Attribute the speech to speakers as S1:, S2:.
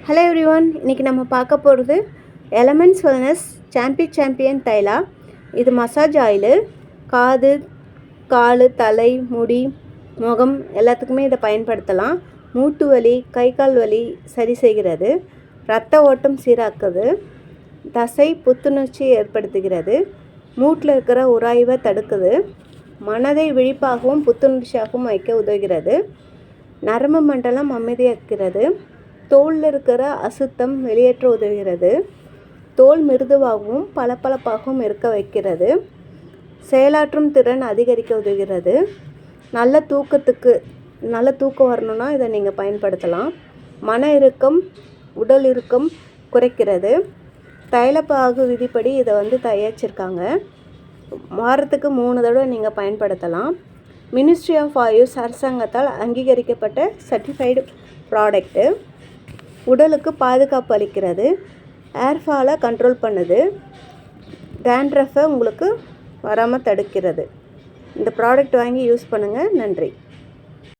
S1: Hello everyone, இன்றைக்கி நம்ம பார்க்க போகிறது எலமெண்ட்ஸ் வெல்னஸ் சாம்பியன் தைலா. இது மசாஜ் ஆயிலு. காது, கால், தலை, முடி, முகம் எல்லாத்துக்குமே இதை பயன்படுத்தலாம். மூட்டு வலி, கை கால் வலி சரி செய்கிறது, இரத்த ஓட்டம் சீராக்குது, தசை புத்துணர்ச்சி ஏற்படுத்துகிறது, மூட்டில் இருக்கிற உராய்வை தடுக்குது, மனதை விழிப்பாகவும் புத்துணர்ச்சியாகவும் வைக்க உதவுகிறது, நரம்பு மண்டலம் அமைதியாக்கிறது, தோலில் இருக்கிற அசுத்தம் வெளியேற்ற உதவுகிறது, தோல் மிருதுவாகவும் பளபளப்பாகவும் இருக்க வைக்கிறது, செயலாற்றும் திறன் அதிகரிக்க உதவுகிறது, நல்ல தூக்கம் வரணும்னா இதை நீங்கள் பயன்படுத்தலாம். மன இறுக்கம், உடல் இறுக்கம் குறைக்கிறது. தைலப்பாகு விதிப்படி இதை தயாரிச்சிருக்காங்க. வாரத்துக்கு 3 தடவை நீங்கள் பயன்படுத்தலாம். மினிஸ்ட்ரி ஆஃப் ஆயுஷ் அரசாங்கத்தால் அங்கீகரிக்கப்பட்ட சர்டிஃபைடு ப்ராடக்ட்டு. உடலுக்கு பாதுகாப்பு அளிக்கிறது, ஏர்ஃபாலை கண்ட்ரோல் பண்ணுது, டேண்ட்ரஃபை உங்களுக்கு வராமல் தடுக்கிறது. இந்த ப்ராடக்ட் வாங்கி யூஸ் பண்ணுங்கள். நன்றி.